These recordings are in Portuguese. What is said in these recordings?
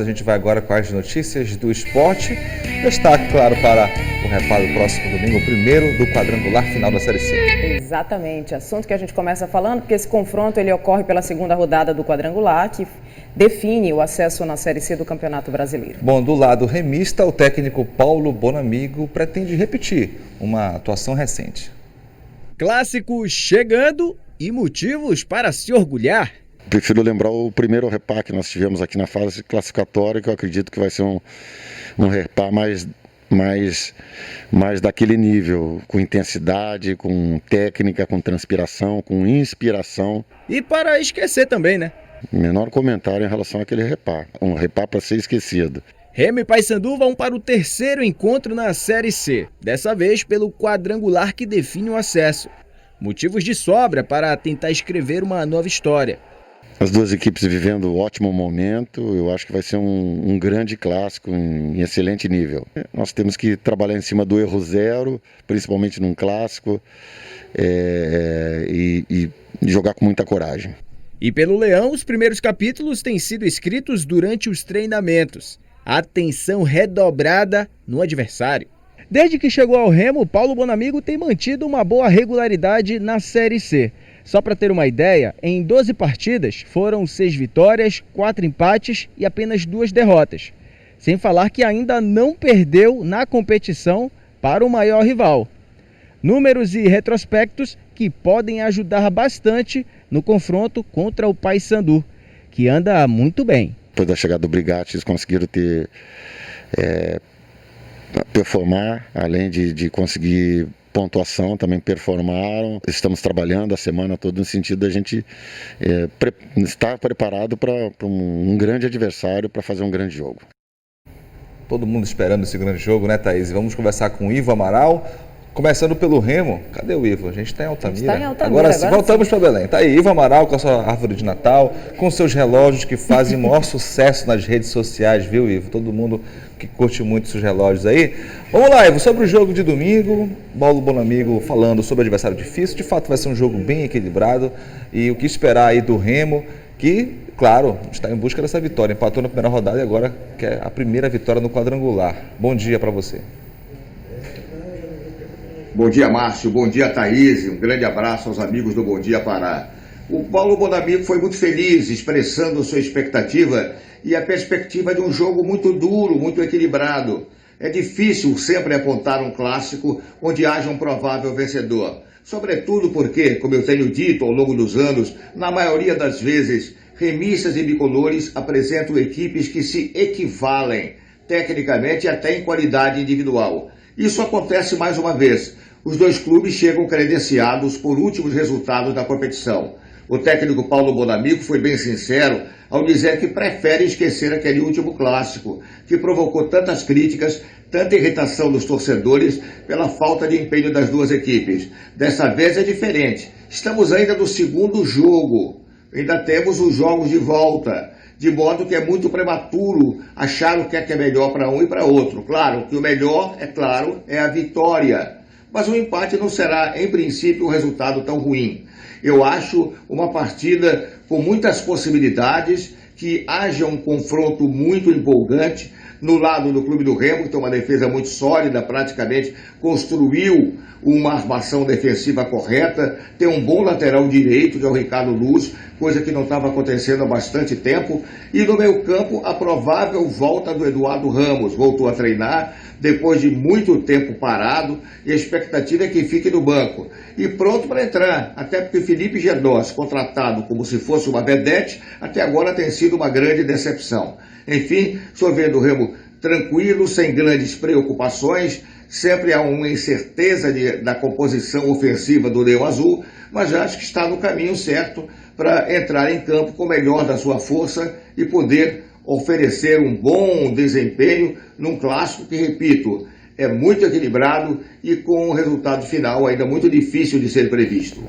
A gente vai agora com as notícias do esporte. Destaque, claro, para o reparo do próximo domingo, o primeiro do quadrangular final da Série C. Exatamente, assunto que a gente começa falando, porque esse confronto ele ocorre pela segunda rodada do quadrangular, que define o acesso na Série C do Campeonato Brasileiro. Bom, do lado remista, o técnico Paulo Bonamigo pretende repetir uma atuação recente. Clássico chegando e motivos para se orgulhar. Prefiro lembrar o primeiro repar que nós tivemos aqui na fase classificatória, que eu acredito que vai ser um repar mais daquele nível, com intensidade, com técnica, com transpiração, com inspiração. E para esquecer também, né? Menor comentário em relação àquele repar. Um repar para ser esquecido. Remo e Paysandu vão para o terceiro encontro na Série C, dessa vez pelo quadrangular que define o acesso. Motivos de sobra para tentar escrever uma nova história. As duas equipes vivendo um ótimo momento, eu acho que vai ser um grande clássico em excelente nível. Nós temos que trabalhar em cima do erro zero, principalmente num clássico, e jogar com muita coragem. E pelo Leão, os primeiros capítulos têm sido escritos durante os treinamentos. Atenção redobrada no adversário. Desde que chegou ao Remo, Paulo Bonamigo tem mantido uma boa regularidade na Série C. Só para ter uma ideia, em 12 partidas foram 6 vitórias, 4 empates e apenas 2 derrotas. Sem falar que ainda não perdeu na competição para o maior rival. Números e retrospectos que podem ajudar bastante no confronto contra o Paysandu, que anda muito bem. Depois da chegada do Brigatti, eles conseguiram performar, além de conseguir pontuação, também performaram. Estamos trabalhando a semana toda no sentido da gente estar preparado para um grande adversário, para fazer um grande jogo. Todo mundo esperando esse grande jogo, né, Thaís? Vamos conversar com o Ivo Amaral, começando pelo Remo. Cadê o Ivo? A gente está em Altamira. Agora sim, voltamos para Belém. Tá aí, Ivo Amaral com a sua árvore de Natal, com seus relógios que fazem o maior sucesso nas redes sociais, viu, Ivo? Todo mundo que curte muito esses relógios aí. Vamos lá, Ivo, sobre o jogo de domingo, Paulo Bonamigo falando sobre adversário difícil. De fato vai ser um jogo bem equilibrado e o que esperar aí do Remo, que, claro, está em busca dessa vitória. Empatou na primeira rodada e agora quer a primeira vitória no quadrangular. Bom dia para você. Bom dia, Márcio. Bom dia, Thaís. Um grande abraço aos amigos do Bom Dia Pará. O Paulo Bonamigo foi muito feliz, expressando sua expectativa e a perspectiva de um jogo muito duro, muito equilibrado. É difícil sempre apontar um clássico onde haja um provável vencedor. Sobretudo porque, como eu tenho dito ao longo dos anos, na maioria das vezes, remistas e bicolores apresentam equipes que se equivalem, tecnicamente e até em qualidade individual. Isso acontece mais uma vez. Os dois clubes chegam credenciados por últimos resultados da competição. O técnico Paulo Bonamigo foi bem sincero ao dizer que prefere esquecer aquele último clássico, que provocou tantas críticas, tanta irritação dos torcedores pela falta de empenho das duas equipes. Dessa vez é diferente. Estamos ainda no segundo jogo. Ainda temos os jogos de volta. De modo que é muito prematuro achar o que é melhor para um e para outro. Claro que o melhor, é a vitória. Mas o empate não será, em princípio, um resultado tão ruim. Eu acho uma partida com muitas possibilidades, que haja um confronto muito empolgante. No lado do Clube do Remo, que tem uma defesa muito sólida, praticamente construiu uma armação defensiva correta, tem um bom lateral direito, que é o Ricardo Luz, coisa que não estava acontecendo há bastante tempo, e no meio campo a provável volta do Eduardo Ramos, voltou a treinar, depois de muito tempo parado, e a expectativa é que fique no banco. E pronto para entrar, até porque Felipe Gedós, contratado como se fosse uma vedete, até agora tem sido uma grande decepção. Enfim, estou vendo o Remo tranquilo, sem grandes preocupações, sempre há uma incerteza da composição ofensiva do Leão Azul, mas acho que está no caminho certo para entrar em campo com o melhor da sua força e poder oferecer um bom desempenho num clássico que, repito, é muito equilibrado e com um resultado final ainda muito difícil de ser previsto.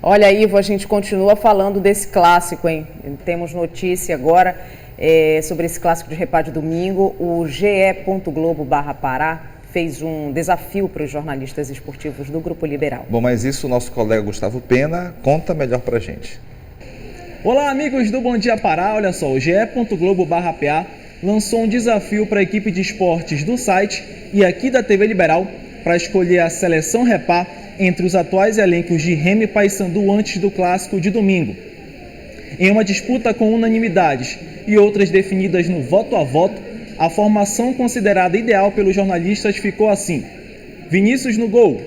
Olha, Ivo, a gente continua falando desse clássico, hein? Temos notícia agora sobre esse clássico de repá de domingo. O ge.globo/Pará fez um desafio para os jornalistas esportivos do Grupo Liberal. Bom, mas isso o nosso colega Gustavo Pena conta melhor pra gente. Olá, amigos do Bom Dia Pará. Olha só, o ge.globo/PA lançou um desafio para a equipe de esportes do site e aqui da TV Liberal para escolher a seleção Repá entre os atuais elencos de Remo e Paysandu antes do clássico de domingo. Em uma disputa com unanimidades e outras definidas no voto a voto, a formação considerada ideal pelos jornalistas ficou assim: Vinícius no gol,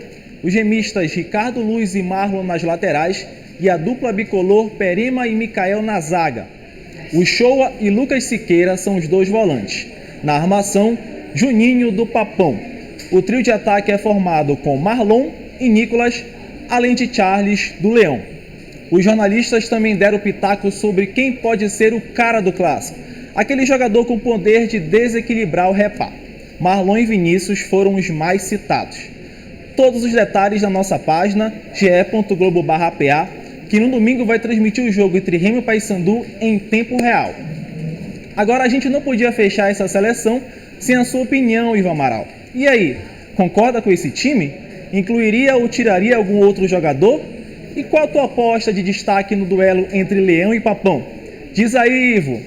os remistas Ricardo Luiz e Marlon nas laterais e a dupla bicolor Perema e Micael na zaga. O Shoa e Lucas Siqueira são os dois volantes. Na armação, Juninho do Papão. O trio de ataque é formado com Marlon e Nicolas, além de Charles do Leão. Os jornalistas também deram pitaco sobre quem pode ser o cara do clássico, aquele jogador com poder de desequilibrar o Repá. Marlon e Vinícius foram os mais citados. Todos os detalhes na nossa página ge.globo.pa, que no domingo vai transmitir o jogo entre Remo e Paysandu em tempo real. Agora a gente não podia fechar essa seleção sem a sua opinião, Ivo Amaral. E aí, concorda com esse time? Incluiria ou tiraria algum outro jogador? E qual a tua aposta de destaque no duelo entre Leão e Papão? Diz aí, Ivo.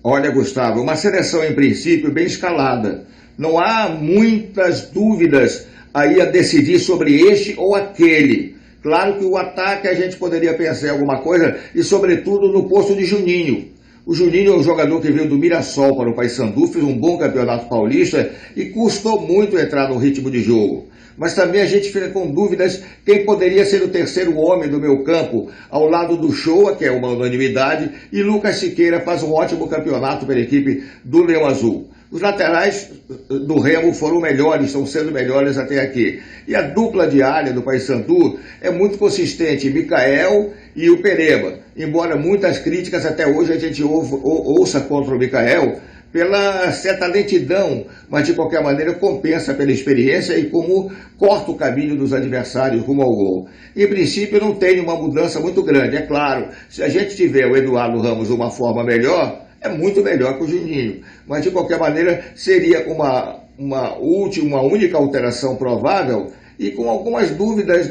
Olha, Gustavo, uma seleção em princípio bem escalada. Não há muitas dúvidas aí a decidir sobre este ou aquele. Claro que o ataque a gente poderia pensar em alguma coisa e sobretudo no posto de Juninho. O Juninho é um jogador que veio do Mirassol para o Paysandu, fez um bom campeonato paulista e custou muito entrar no ritmo de jogo. Mas também a gente fica com dúvidas quem poderia ser o terceiro homem do meio campo, ao lado do Shoa, que é uma unanimidade, e Lucas Siqueira faz um ótimo campeonato pela equipe do Leão Azul. Os laterais do Remo foram melhores, estão sendo melhores até aqui. E a dupla diária do Paysandu é muito consistente, Micael e o Pereba. Embora muitas críticas até hoje a gente ouça contra o Micael pela certa lentidão, mas de qualquer maneira compensa pela experiência e como corta o caminho dos adversários rumo ao gol. Em princípio não tem uma mudança muito grande, é claro, se a gente tiver o Eduardo Ramos de uma forma melhor, é muito melhor que o Juninho, mas de qualquer maneira seria uma única alteração provável e com algumas dúvidas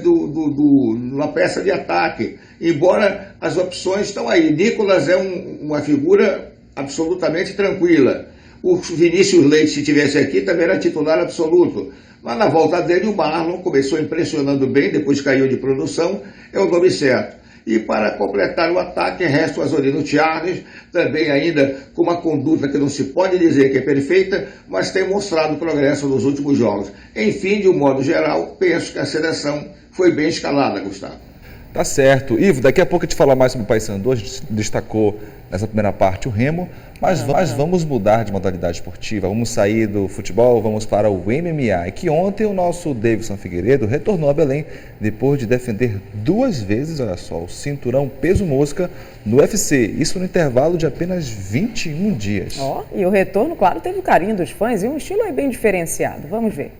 na peça de ataque, embora as opções estão aí. Nicolas é uma figura absolutamente tranquila. O Vinícius Leite, se tivesse aqui, também era titular absoluto. Mas na volta dele, o Marlon começou impressionando bem, depois caiu de produção, é o nome certo. E para completar o ataque, resta o Azorino Charles, também ainda com uma conduta que não se pode dizer que é perfeita, mas tem mostrado progresso nos últimos jogos. Enfim, de um modo geral, penso que a seleção foi bem escalada, Gustavo. Tá certo. Ivo, daqui a pouco a gente fala mais sobre o Paysandu, a gente destacou nessa primeira parte o Remo, mas vamos mudar de modalidade esportiva, vamos sair do futebol, vamos para o MMA, e que ontem o nosso Davidson Figueiredo retornou a Belém depois de defender 2 vezes, olha só, o cinturão peso mosca no UFC, isso no intervalo de apenas 21 dias. E o retorno, claro, teve o carinho dos fãs e um estilo aí bem diferenciado, vamos ver.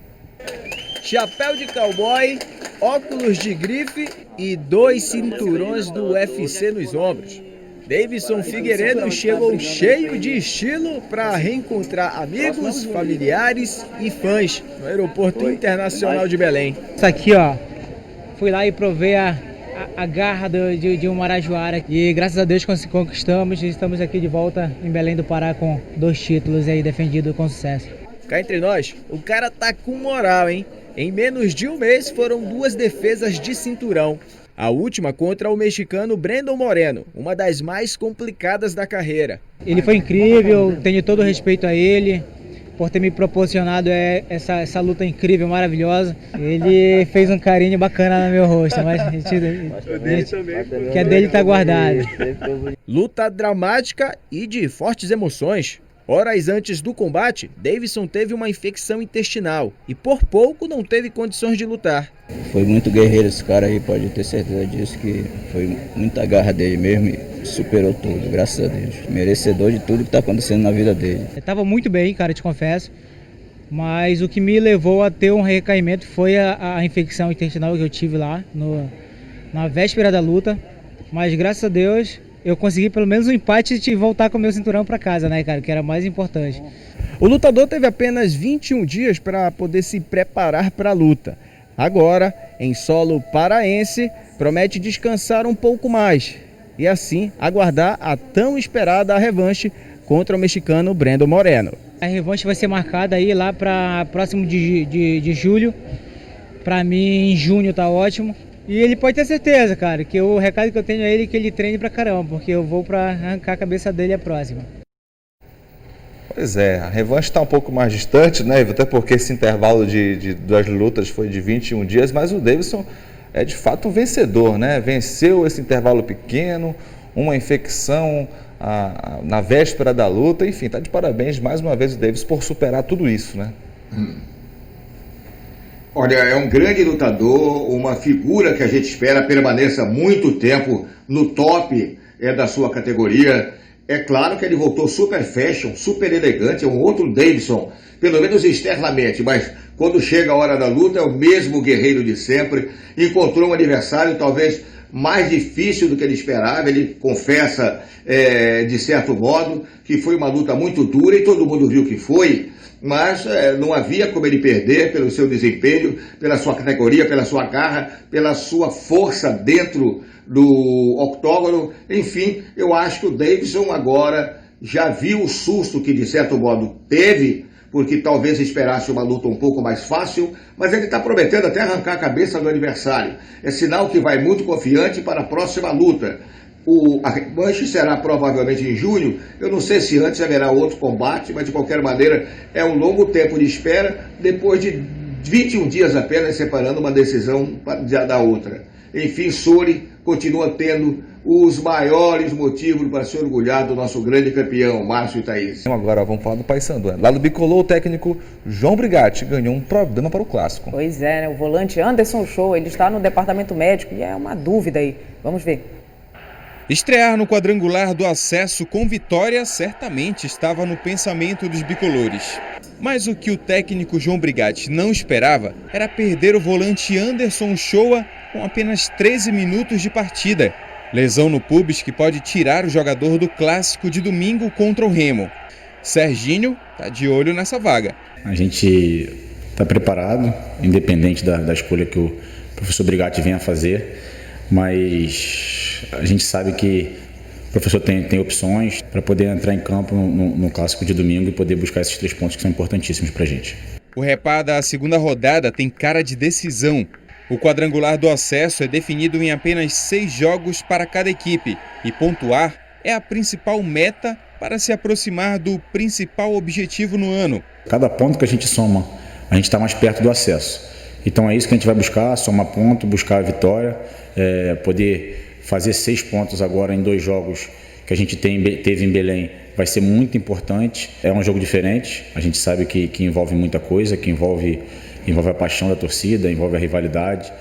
Chapéu de cowboy, óculos de grife e 2 cinturões do UFC nos ombros. Davidson Figueiredo chegou cheio de estilo para reencontrar amigos, familiares e fãs no Aeroporto Internacional de Belém. Isso aqui, fui lá e provei a garra de um marajoara e graças a Deus conquistamos e estamos aqui de volta em Belém do Pará com 2 títulos aí defendidos com sucesso. Cá entre nós, o cara tá com moral, hein? Em menos de um mês foram 2 defesas de cinturão. A última contra o mexicano Brandon Moreno, uma das mais complicadas da carreira. Ele foi incrível, tenho todo o respeito a ele por ter me proporcionado essa luta incrível, maravilhosa. Ele fez um carinho bacana no meu rosto, mas que a dele tá guardado. Luta dramática e de fortes emoções. Horas antes do combate, Davidson teve uma infecção intestinal e por pouco não teve condições de lutar. Foi muito guerreiro esse cara aí, pode ter certeza disso, que foi muita garra dele mesmo e superou tudo, graças a Deus. Merecedor de tudo que está acontecendo na vida dele. Eu estava muito bem, cara, te confesso, mas o que me levou a ter um recaimento foi a infecção intestinal que eu tive lá na véspera da luta, mas graças a Deus eu consegui pelo menos um empate e voltar com o meu cinturão para casa, né, cara, que era mais importante. O lutador teve apenas 21 dias para poder se preparar para a luta. Agora, em solo paraense, promete descansar um pouco mais. e assim aguardar a tão esperada revanche contra o mexicano Brandon Moreno. A revanche vai ser marcada aí lá para próximo de julho. Para mim, em junho tá ótimo. E ele pode ter certeza, cara, que o recado que eu tenho a ele é que ele treine pra caramba, porque eu vou para arrancar a cabeça dele a próxima. Pois é, a revanche está um pouco mais distante, né? Até porque esse intervalo das lutas foi de 21 dias, mas o Davidson é de fato um vencedor, né? Venceu esse intervalo pequeno, uma infecção na véspera da luta, enfim, está de parabéns mais uma vez o Davidson por superar tudo isso, né? Olha, é um grande lutador, uma figura que a gente espera permaneça muito tempo no top da sua categoria. É claro que ele voltou super fashion, super elegante, é um outro Davidson, pelo menos externamente, mas quando chega a hora da luta é o mesmo guerreiro de sempre. Encontrou um adversário talvez mais difícil do que ele esperava, ele confessa de certo modo que foi uma luta muito dura e todo mundo viu que foi, mas não havia como ele perder pelo seu desempenho, pela sua categoria, pela sua garra, pela sua força dentro do octógono. Enfim, eu acho que o Davidson agora já viu o susto que de certo modo teve, porque talvez esperasse uma luta um pouco mais fácil, mas ele está prometendo até arrancar a cabeça do adversário. É sinal que vai muito confiante para a próxima luta. A revanche será provavelmente em junho. Eu não sei se antes haverá outro combate, mas de qualquer maneira é um longo tempo de espera, depois de 21 dias apenas separando uma decisão da outra. Enfim, Sory continua tendo os maiores motivos para se orgulhar do nosso grande campeão, Márcio e Thaís. Agora vamos falar do Paysandu. Lá do Bicolor, o técnico João Brigatti ganhou um problema para o clássico. Pois é, né? O volante Anderson Show, ele está no departamento médico e é uma dúvida aí. Vamos ver. Estrear no quadrangular do acesso com vitória certamente estava no pensamento dos bicolores. Mas o que o técnico João Brigatti não esperava era perder o volante Anderson Shoa com apenas 13 minutos de partida. Lesão no pubis que pode tirar o jogador do clássico de domingo contra o Remo. Serginho está de olho nessa vaga. A gente está preparado, independente da escolha que o professor Brigatti venha a fazer, mas a gente sabe que o professor tem opções para poder entrar em campo no clássico de domingo e poder buscar esses 3 pontos que são importantíssimos para a gente. O Repá da segunda rodada tem cara de decisão. O quadrangular do acesso é definido em apenas 6 jogos para cada equipe e pontuar é a principal meta para se aproximar do principal objetivo no ano. Cada ponto que a gente soma, a gente está mais perto do acesso. Então é isso que a gente vai buscar, somar ponto, buscar a vitória, poder fazer 6 pontos agora em 2 jogos que a gente teve em Belém vai ser muito importante. É um jogo diferente, a gente sabe que envolve muita coisa, que envolve a paixão da torcida, envolve a rivalidade,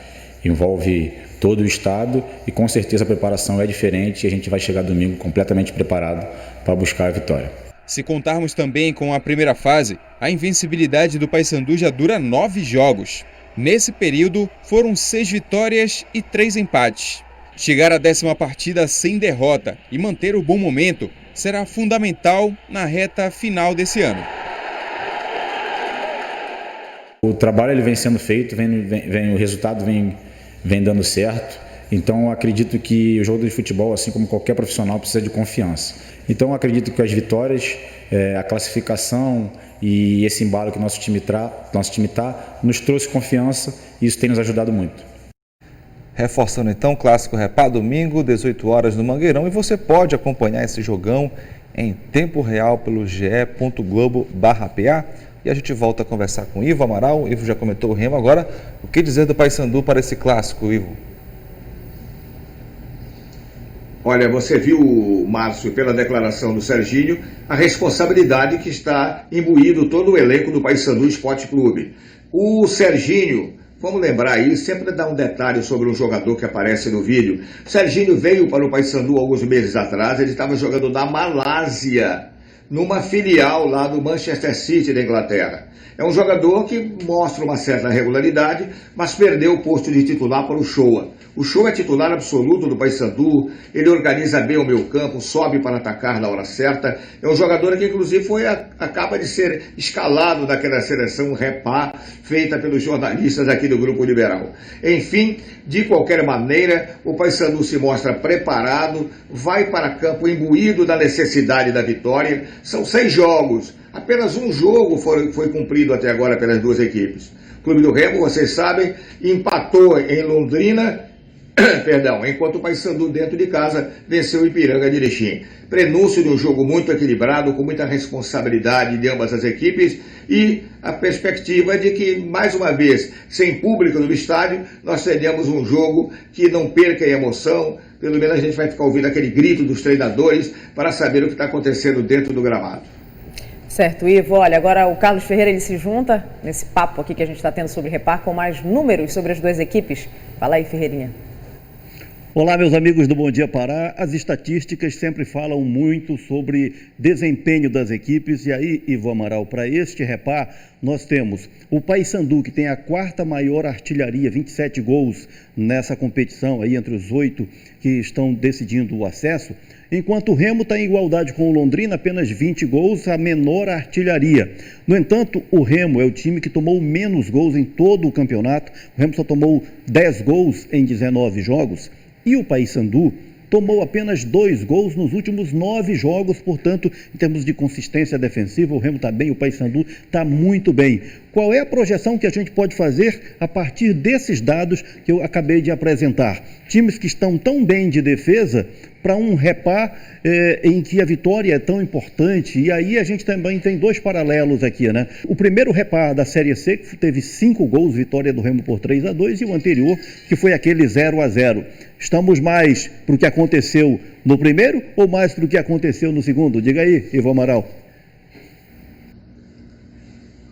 envolve todo o estado e com certeza a preparação é diferente e a gente vai chegar domingo completamente preparado para buscar a vitória. Se contarmos também com a primeira fase, a invencibilidade do Paysandu já dura 9 jogos. Nesse período, foram 6 vitórias e 3 empates. Chegar à 10ª partida sem derrota e manter o bom momento será fundamental na reta final desse ano. O trabalho ele vem sendo feito, o resultado vem dando certo. Então eu acredito que o jogo de futebol, assim como qualquer profissional, precisa de confiança. Então eu acredito que as vitórias, a classificação e esse embalo que nosso time tá, nos trouxe confiança e isso tem nos ajudado muito. Reforçando então, Clássico Repá, domingo, 18 horas no Mangueirão, e você pode acompanhar esse jogão em tempo real pelo ge.globo/PA. E a gente volta a conversar com Ivo Amaral. O Ivo já comentou o Remo. Agora, o que dizer do Paysandu para esse clássico, Ivo? Olha, você viu, Márcio, pela declaração do Serginho, a responsabilidade que está imbuído todo o elenco do Paysandu Esporte Clube. O Serginho, vamos lembrar aí, sempre dá um detalhe sobre um jogador que aparece no vídeo. O Serginho veio para o Paysandu alguns meses atrás, ele estava jogando na Malásia, numa filial lá do Manchester City da Inglaterra. É um jogador que mostra uma certa regularidade, mas perdeu o posto de titular para o Shoa. O Show é titular absoluto do Paysandu, ele organiza bem o meio campo, sobe para atacar na hora certa. É um jogador que inclusive acaba de ser escalado daquela seleção Repá, feita pelos jornalistas aqui do Grupo Liberal. Enfim, de qualquer maneira, o Paysandu se mostra preparado, vai para campo imbuído da necessidade da vitória. São 6 jogos, apenas um jogo foi cumprido até agora pelas duas equipes. O Clube do Remo, vocês sabem, empatou em Londrina, enquanto o Paysandu dentro de casa venceu o Ipiranga de Erechim. Prenúncio de um jogo muito equilibrado, com muita responsabilidade de ambas as equipes e a perspectiva de que, mais uma vez, sem público no estádio, nós teremos um jogo que não perca a emoção. Pelo menos a gente vai ficar ouvindo aquele grito dos treinadores para saber o que está acontecendo dentro do gramado. Certo, Ivo. Olha, agora o Carlos Ferreira ele se junta nesse papo aqui que a gente está tendo sobre Repar com mais números sobre as duas equipes. Fala aí, Ferreirinha. Olá, meus amigos do Bom Dia Pará. As estatísticas sempre falam muito sobre desempenho das equipes. E aí, Ivo Amaral, para este Repar, nós temos o Paysandu, que tem a 4ª maior artilharia, 27 gols nessa competição, aí entre os 8 que estão decidindo o acesso, enquanto o Remo está em igualdade com o Londrina, apenas 20 gols, a menor artilharia. No entanto, o Remo é o time que tomou menos gols em todo o campeonato. O Remo só tomou 10 gols em 19 jogos. E o Paysandu tomou apenas 2 gols nos últimos 9 jogos, portanto, em termos de consistência defensiva, o Remo está bem, o Paysandu está muito bem. Qual é a projeção que a gente pode fazer a partir desses dados que eu acabei de apresentar? Times que estão tão bem de defesa para um Repar em que a vitória é tão importante. E aí a gente também tem 2 paralelos aqui, né? O primeiro Repar da Série C teve 5 gols, vitória do Remo por 3-2, e o anterior, que foi aquele 0-0. Estamos mais para o que aconteceu no primeiro ou mais para o que aconteceu no segundo? Diga aí, Ivo Amaral.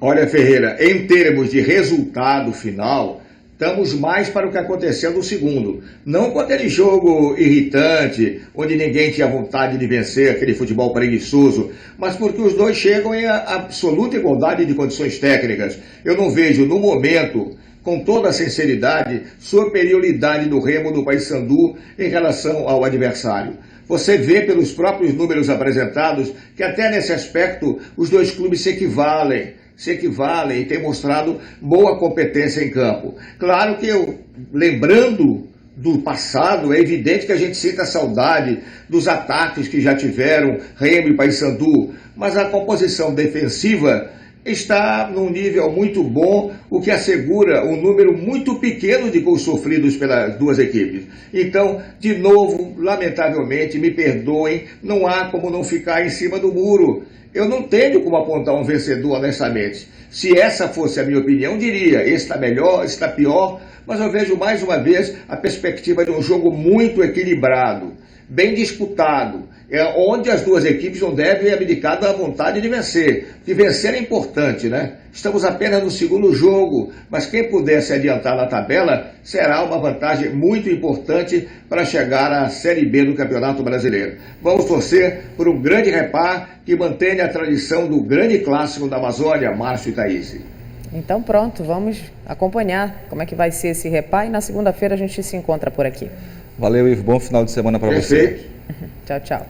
Olha, Ferreira, em termos de resultado final, estamos mais para o que aconteceu no segundo. Não com aquele jogo irritante, onde ninguém tinha vontade de vencer, aquele futebol preguiçoso, mas porque os dois chegam em absoluta igualdade de condições técnicas. Eu não vejo, no momento, com toda a sinceridade, superioridade do Remo do Paysandu em relação ao adversário. Você vê pelos próprios números apresentados que até nesse aspecto os dois clubes se equivalem e têm mostrado boa competência em campo. Claro que lembrando do passado, é evidente que a gente sinta saudade dos ataques que já tiveram Remo e Paysandu, mas a composição defensiva está num nível muito bom, o que assegura um número muito pequeno de gols sofridos pelas duas equipes. Então, de novo, lamentavelmente, me perdoem, não há como não ficar em cima do muro. Eu não tenho como apontar um vencedor, honestamente. Se essa fosse a minha opinião, diria, esse está melhor, esse está pior, mas eu vejo mais uma vez a perspectiva de um jogo muito equilibrado, bem disputado, onde as duas equipes não devem abdicar da vontade de vencer. De vencer é importante, né? Estamos apenas no segundo jogo, mas quem puder se adiantar na tabela será uma vantagem muito importante para chegar à Série B do Campeonato Brasileiro. Vamos torcer por um grande Repar que mantenha a tradição do grande clássico da Amazônia, Márcio e Thaís. Então pronto, vamos acompanhar como é que vai ser esse Repar e na segunda-feira a gente se encontra por aqui. Valeu, Ivo. Bom final de semana para você. Tchau, tchau.